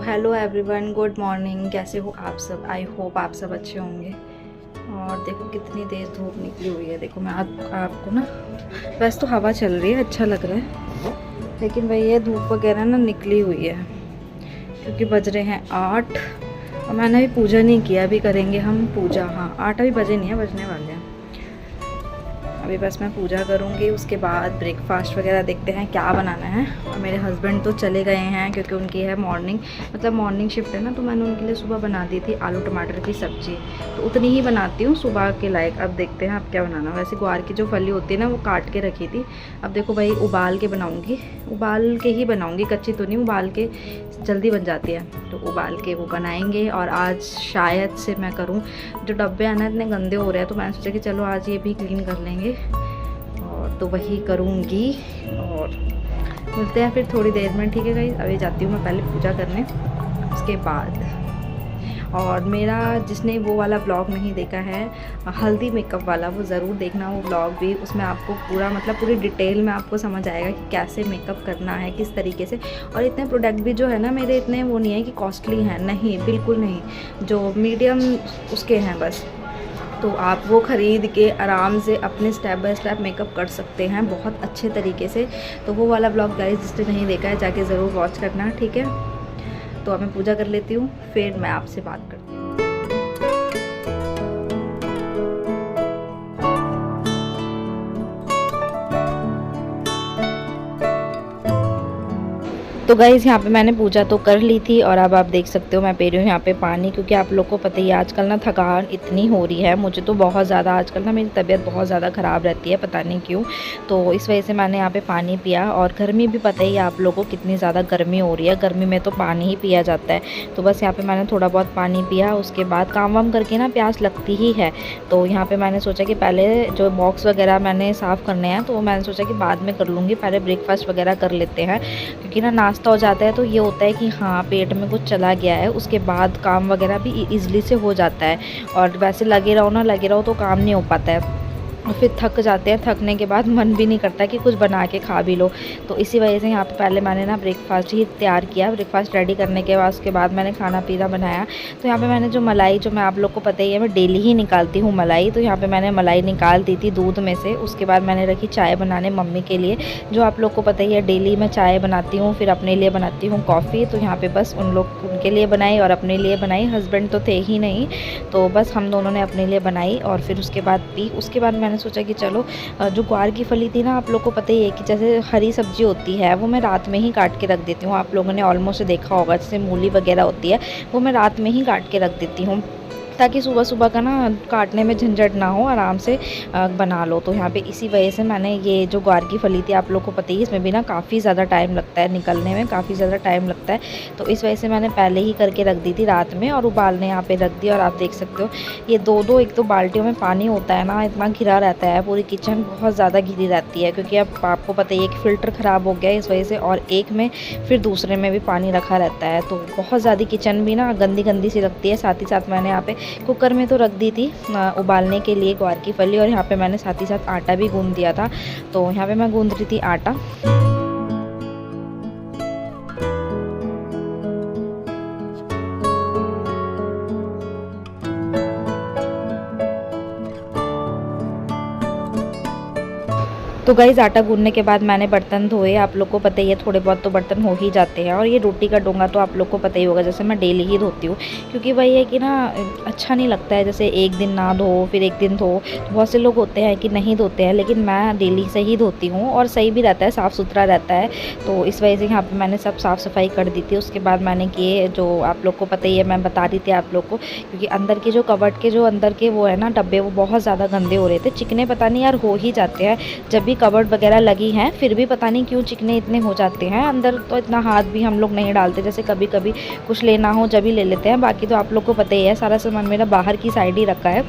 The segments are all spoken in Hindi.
Hello everyone, good morning. कैसे हो आप सब? आई होप आप सब अच्छे होंगे। और देखो कितनी तेज़ धूप निकली हुई है। देखो मैं आपको ना, वैसे तो हवा चल रही है, अच्छा लग रहा है, लेकिन भाई ये धूप वगैरह ना निकली हुई है क्योंकि बज रहे हैं 8 और मैंने अभी पूजा नहीं किया। अभी करेंगे हम पूजा। हाँ, 8 अभी बजे नहीं है, बजने वाले हैं। अभी बस मैं पूजा करूँगी, उसके बाद ब्रेकफास्ट वगैरह देखते हैं क्या बनाना है। और मेरे हस्बैंड तो चले गए हैं क्योंकि उनकी है मॉर्निंग शिफ्ट है ना, तो मैंने उनके लिए सुबह बना दी थी आलू टमाटर की सब्ज़ी। तो उतनी ही बनाती हूँ सुबह के लायक। अब देखते हैं अब क्या बनाना। वैसे ग्वार की जो फली होती है ना, वो काट के रखी थी। अब देखो भाई, उबाल के बनाऊँगी, उबाल के ही बनाऊँगी, कच्ची तो नहीं, उबाल के जल्दी बन जाती है, तो उबाल के वो बनाएंगे। और आज शायद से मैं करूँ, जो डब्बे हैं ना इतने गंदे हो रहे हैं, तो मैंने सोचा कि चलो आज ये भी क्लीन कर लेंगे, और तो वही करूँगी। और मिलते हैं फिर थोड़ी देर में, ठीक है गाइस? अभी जाती हूँ मैं पहले पूजा करने, उसके बाद। और मेरा जिसने वो वाला ब्लॉग नहीं देखा है, हल्दी मेकअप वाला, वो ज़रूर देखना वो ब्लॉग भी। उसमें आपको पूरा पूरी डिटेल में आपको समझ आएगा कि कैसे मेकअप करना है, किस तरीके से। और इतने प्रोडक्ट भी जो है ना मेरे, इतने वो नहीं है कि कॉस्टली हैं, नहीं, बिल्कुल नहीं, जो मीडियम उसके हैं बस। तो आप वो ख़रीद के आराम से अपने स्टेप बाय स्टेप मेकअप कर सकते हैं बहुत अच्छे तरीके से। तो वो वाला ब्लॉग गाइस जिसने नहीं देखा है, जाके ज़रूर वॉच करना, ठीक है? तो अब मैं पूजा कर लेती हूँ, फिर मैं आपसे बात करती हूँ। तो गाइज़ यहाँ पे मैंने पूजा तो कर ली थी, और अब आप देख सकते हो मैं पी रही हूँ यहाँ पे पानी, क्योंकि आप लोग को पता ही है आजकल ना थकान इतनी हो रही है। मुझे तो बहुत ज़्यादा आजकल ना मेरी तबीयत बहुत ज़्यादा ख़राब रहती है, पता नहीं क्यों। तो इस वजह से मैंने यहाँ पे पानी पिया। और गर्मी भी पता ही है आप लोगों को कितनी ज़्यादा गर्मी हो रही है, गर्मी में तो पानी ही पिया जाता है। तो बस यहाँ पर मैंने थोड़ा बहुत पानी पिया। उसके बाद काम वाम करके ना प्यास लगती ही है। तो यहाँ पर मैंने सोचा कि पहले जो बॉक्स वगैरह मैंने साफ़ करने हैं, तो मैंने सोचा कि बाद में कर लूँगी, पहले ब्रेकफास्ट वगैरह कर लेते हैं, क्योंकि ना नाश्ता हो जाता है तो ये होता है कि हाँ पेट में कुछ चला गया है, उसके बाद काम वगैरह भी ईज़िली से हो जाता है। और वैसे लगे रहो तो काम नहीं हो पाता है, और फिर थक जाते हैं। थकने के बाद मन भी नहीं करता कि कुछ बना के खा भी लो। तो इसी वजह से यहाँ पे पहले मैंने ना ब्रेकफास्ट ही तैयार किया। ब्रेकफास्ट रेडी करने के बाद उसके बाद मैंने खाना पीना बनाया। तो यहाँ पे मैंने जो मलाई, जो मैं आप लोग को पता ही है मैं डेली ही निकालती हूँ मलाई, तो यहाँ पे मैंने मलाई निकाल दी थी दूध में से। उसके बाद मैंने रखी चाय बनाने मम्मी के लिए, जो आप लोग को पता ही है डेली मैं चाय बनाती हूँ, फिर अपने लिए बनाती हूँ कॉफ़ी। तो यहाँ पर बस उनके लिए बनाई और अपने लिए बनाई। हस्बैंड तो थे ही नहीं, तो बस हम दोनों ने अपने लिए बनाई और फिर उसके बाद पी। उसके बाद मैंने सोचा कि चलो, जो ग्वार की फली थी ना, आप लोग को पता ही है कि जैसे हरी सब्जी होती है वो मैं रात में ही काट के रख देती हूँ। आप लोगों ने ऑलमोस्ट देखा होगा, जैसे मूली वगैरह होती है वो मैं रात में ही काट के रख देती हूँ, ताकि सुबह सुबह का ना काटने में झंझट ना हो, आराम से बना लो। तो यहाँ पे इसी वजह से मैंने ये जो ग्वार की फली थी, आप लोग को पता ही, इसमें भी ना काफ़ी ज़्यादा टाइम लगता है निकलने में, काफ़ी ज़्यादा टाइम लगता है। तो इस वजह से मैंने पहले ही करके रख दी थी रात में, और उबालने यहाँ पे रख दिया। और आप देख सकते हो ये एक दो बाल्टियों में पानी होता है ना, इतना घिरा रहता है, पूरी किचन बहुत ज़्यादा घिरी रहती है, क्योंकि अब आपको पता ही है कि फ़िल्टर ख़राब हो गया है इस वजह से, और एक में फिर दूसरे में भी पानी रखा रहता है। तो बहुत ज़्यादा किचन भी ना गंदी सी लगती है। साथ ही साथ मैंने यहाँ पे कुकर में तो रख दी थी उबालने के लिए ग्वार की फली, और यहाँ पे मैंने साथ ही साथ आटा भी गूंद दिया था। तो यहाँ पे मैं गूंद रही थी आटा। तो गाइज़ आटा गूंदने के बाद मैंने बर्तन धोए। आप लोग को पता ही है थोड़े बहुत तो बर्तन हो ही जाते हैं। और ये रोटी का डोंगा तो आप लोग को पता ही होगा, जैसे मैं डेली ही धोती हूँ, क्योंकि वही है कि ना अच्छा नहीं लगता है जैसे एक दिन ना धो फिर एक दिन धो। बहुत से लोग होते हैं कि नहीं धोते हैं, लेकिन मैं डेली से ही धोती हूँ, और सही भी रहता है, साफ़ सुथरा रहता है। तो इस वजह से यहाँ पर मैंने सब साफ़ सफाई कर दी थी। उसके बाद मैंने किए, जो आप लोग को पता ही है, मैं बता रही थी आप लोग को, क्योंकि अंदर के जो कबर्ड के जो अंदर के वो है ना डब्बे, वो बहुत ज़्यादा गंदे हो रहे थे, चिकने पता नहीं यार हो ही जाते हैं। जब भी कबर्ड वगैरह लगी हैं, फिर भी पता नहीं क्यों चिकने इतने हो जाते हैं। अंदर तो इतना हाथ भी हम लोग नहीं डालते, जैसे कभी कभी कुछ लेना हो जब ही ले लेते हैं, बाकी तो आप लोग को पता ही है सारा सामान मेरा बाहर की साइड ही रखा है।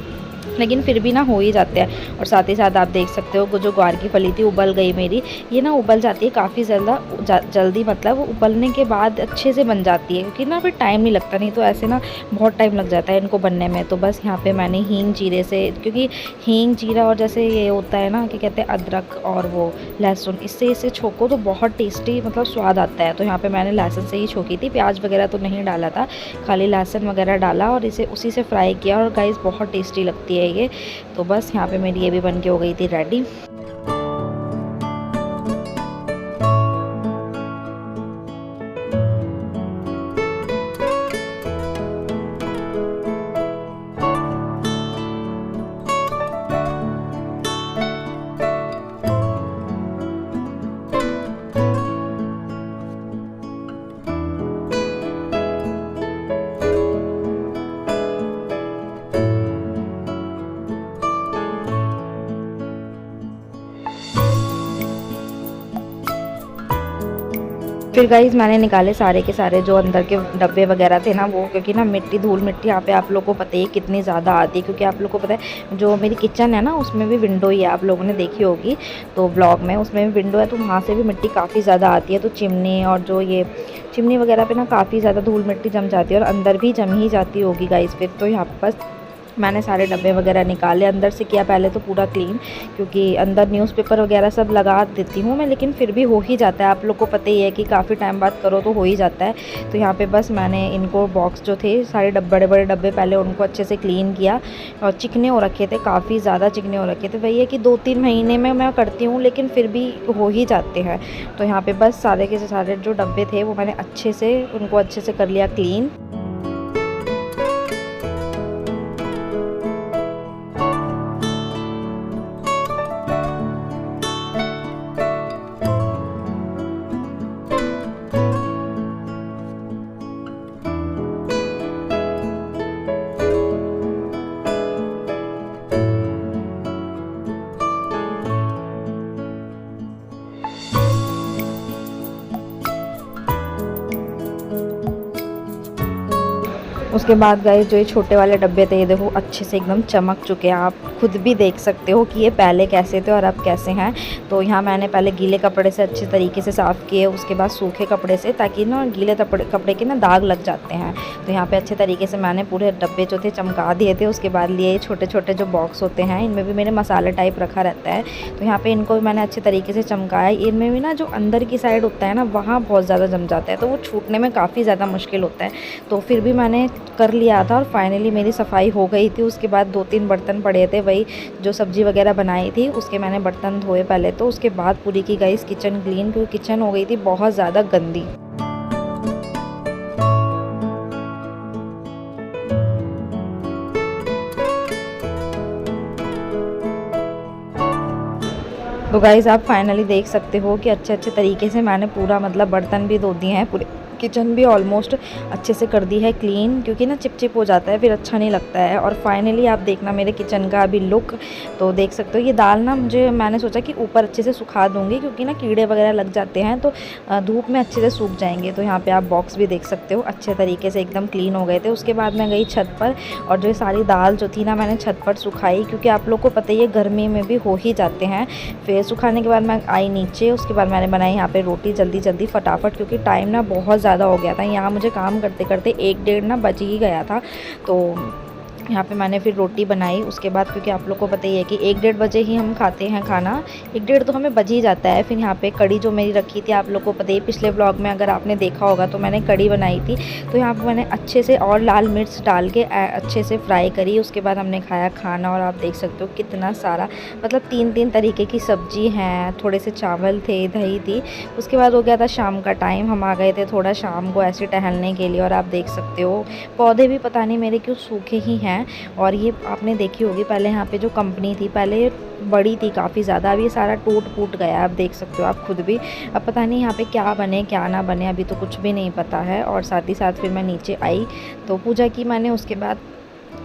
लेकिन फिर भी ना हो ही जाते हैं। और साथ ही साथ आप देख सकते हो जो ग्वार की फली थी उबल गई मेरी। ये ना उबल जाती है काफ़ी जल्दी, मतलब उबलने के बाद अच्छे से बन जाती है, क्योंकि ना फिर टाइम नहीं लगता, नहीं तो ऐसे ना बहुत टाइम लग जाता है इनको बनने में। तो बस यहाँ पे मैंने हींग जीरे से, क्योंकि हींग जीरा और जैसे ये होता है ना कि कहते हैं अदरक और वो लहसुन, इससे इसे छोको तो बहुत टेस्टी मतलब स्वाद आता है। तो यहाँ पे मैंने लहसुन से ही छोकी थी, प्याज वगैरह तो नहीं डाला था, खाली लहसुन वगैरह डाला और इसे उसी से फ्राई किया। और गाइस बहुत टेस्टी लगती है ये। तो बस यहाँ पे मेरी ये भी बन के हो गई थी रेडी। फिर गाइज़ मैंने निकाले सारे के सारे जो अंदर के डब्बे वगैरह थे ना वो, क्योंकि ना मिट्टी धूल मिट्टी यहाँ पे आप लोगों को पता ही कितनी ज़्यादा आती है। क्योंकि आप लोगों को पता है जो मेरी किचन है ना उसमें भी विंडो ही है, आप लोगों ने देखी होगी तो ब्लॉग में, उसमें भी विंडो है, तो वहाँ से भी मिट्टी काफ़ी ज़्यादा आती है। तो चिमनी और जो ये चिमनी वगैरह पे ना काफ़ी ज़्यादा धूल मिट्टी जम जाती है और अंदर भी जम ही जाती होगी गाइज़। फिर तो यहाँ पर मैंने सारे डब्बे वगैरह निकाले, अंदर से किया पहले तो पूरा क्लीन, क्योंकि अंदर न्यूज़पेपर वगैरह सब लगा देती हूँ मैं, लेकिन फिर भी हो ही जाता है। आप लोग को पता ही है कि काफ़ी टाइम बाद करो तो हो ही जाता है। तो यहाँ पे बस मैंने इनको बॉक्स जो थे सारे बड़े बड़े डब्बे पहले उनको अच्छे से क्लीन किया। और चिकने हो रखे थे, काफ़ी ज़्यादा चिकने हो रखे थे। वही है कि 2-3 महीने में मैं करती हूँ, लेकिन फिर भी हो ही जाते हैं। तो यहाँ पर बस सारे के सारे जो डब्बे थे वो मैंने अच्छे से उनको अच्छे से कर लिया क्लीन। उसके बाद गाइस जो ये छोटे वाले डब्बे थे ये देखो अच्छे से एकदम चमक चुके हैं। आप खुद भी देख सकते हो कि ये पहले कैसे थे और अब कैसे हैं। तो यहाँ मैंने पहले गीले कपड़े से अच्छे तरीके से साफ़ किए, उसके बाद सूखे कपड़े से, ताकि ना गीले कपड़े के ना दाग लग जाते हैं। तो यहाँ पे अच्छे तरीके से मैंने पूरे डब्बे जो थे चमका दिए थे। उसके बाद लिए छोटे छोटे जो बॉक्स होते हैं इनमें भी मेरे मसाला टाइप रखा रहता है, तो यहाँ पर इनको भी मैंने अच्छे तरीके से चमकाया। इनमें भी ना जो अंदर की साइड होता है ना वहाँ बहुत ज़्यादा जम जाता है, तो वो छूटने में काफ़ी ज़्यादा मुश्किल होता है। तो फिर भी मैंने कर लिया था और फाइनली मेरी सफाई हो गई थी। उसके बाद 2-3 बर्तन पड़े थे, वही जो सब्ज़ी वगैरह बनाई थी उसके मैंने बर्तन धोए पहले, तो उसके बाद पूरी की गई किचन क्लीन, क्योंकि किचन हो गई थी बहुत ज़्यादा गंदी। तो गाइज़ आप फाइनली देख सकते हो कि अच्छे तरीके से मैंने पूरा मतलब बर्तन भी धो दिए हैं, पूरे किचन भी ऑलमोस्ट अच्छे से कर दी है क्लीन, क्योंकि ना चिपचिप हो जाता है फिर अच्छा नहीं लगता है। और फाइनली आप देखना मेरे किचन का अभी लुक, तो देख सकते हो ये दाल ना मैंने सोचा कि ऊपर अच्छे से सुखा दूँगी, क्योंकि ना कीड़े वगैरह लग जाते हैं तो धूप में अच्छे से सूख जाएंगे। तो यहाँ पर आप बॉक्स भी देख सकते हो अच्छे तरीके से एकदम क्लीन हो गए थे। उसके बाद मैं गई छत पर और जो सारी दाल जो थी ना मैंने छत पर सुखाई, क्योंकि आप लोग को पता ही है गर्मी में भी हो ही जाते हैं। फिर सुखाने के बाद मैं आई नीचे, उसके बाद मैंने बनाई यहाँ पे रोटी जल्दी फटाफट, क्योंकि टाइम ना बहुत ज़्यादा हो गया था। यहाँ मुझे काम करते करते 1-1:30 ना बज ही गया था। तो यहाँ पे मैंने फिर रोटी बनाई। उसके बाद क्योंकि आप लोग को पता ही है कि 1-1:30 बजे ही हम खाते हैं खाना, 1-1:30 तो हमें बज ही जाता है। फिर यहाँ पे कड़ी जो मेरी रखी थी, आप लोग को पता ही, पिछले ब्लॉग में अगर आपने देखा होगा तो मैंने कड़ी बनाई थी। तो यहाँ पे मैंने अच्छे से और लाल मिर्च डाल के अच्छे से फ्राई करी। उसके बाद हमने खाया खाना, और आप देख सकते हो कितना सारा मतलब 3-3 तरीके की सब्जी हैं, थोड़े से चावल थे, दही थी। उसके बाद हो गया था शाम का टाइम, हम आ गए थे थोड़ा शाम को ऐसे टहलने के लिए। और आप देख सकते हो पौधे भी पता नहीं मेरे क्यों सूखे ही हैं। और ये आपने देखी होगी पहले यहाँ पे जो कंपनी थी पहले बड़ी थी काफ़ी ज़्यादा, अब ये सारा टूट फूट गया, आप देख सकते हो आप खुद भी। अब पता नहीं यहाँ पे क्या बने क्या ना बने, अभी तो कुछ भी नहीं पता है। और साथ ही साथ फिर मैं नीचे आई तो पूजा की मैंने, उसके बाद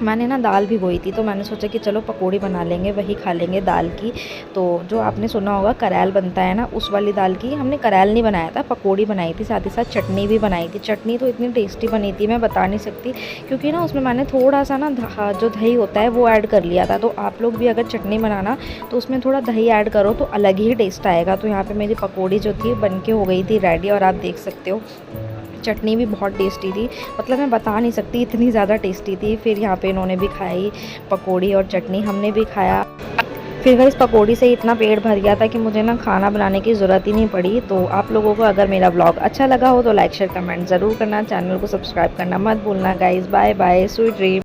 मैंने ना दाल भिगोई थी, तो मैंने सोचा कि चलो पकौड़ी बना लेंगे, वही खा लेंगे दाल की। तो जो आपने सुना होगा करेल बनता है ना, उस वाली दाल की हमने करेल नहीं बनाया था, पकौड़ी बनाई थी, साथ ही साथ चटनी भी बनाई थी। चटनी तो इतनी टेस्टी बनी थी, मैं बता नहीं सकती, क्योंकि ना उसमें मैंने थोड़ा सा ना जो दही होता है वो ऐड कर लिया था। तो आप लोग भी अगर चटनी बनाना तो उसमें थोड़ा दही ऐड करो तो अलग ही टेस्ट आएगा। तो यहाँ पर मेरी पकौड़ी जो थी बन के हो गई थी रेडी, और आप देख सकते हो चटनी भी बहुत टेस्टी थी, मतलब मैं बता नहीं सकती इतनी ज़्यादा टेस्टी थी। फिर यहाँ पे इन्होंने भी खाई पकौड़ी और चटनी, हमने भी खाया। फिर वह इस पकौड़ी से इतना पेट भर गया था कि मुझे ना खाना बनाने की ज़रूरत ही नहीं पड़ी। तो आप लोगों को अगर मेरा ब्लॉग अच्छा लगा हो तो लाइक शेयर कमेंट ज़रूर करना, चैनल को सब्सक्राइब करना मत भूलना guys. Bye bye, sweet dream.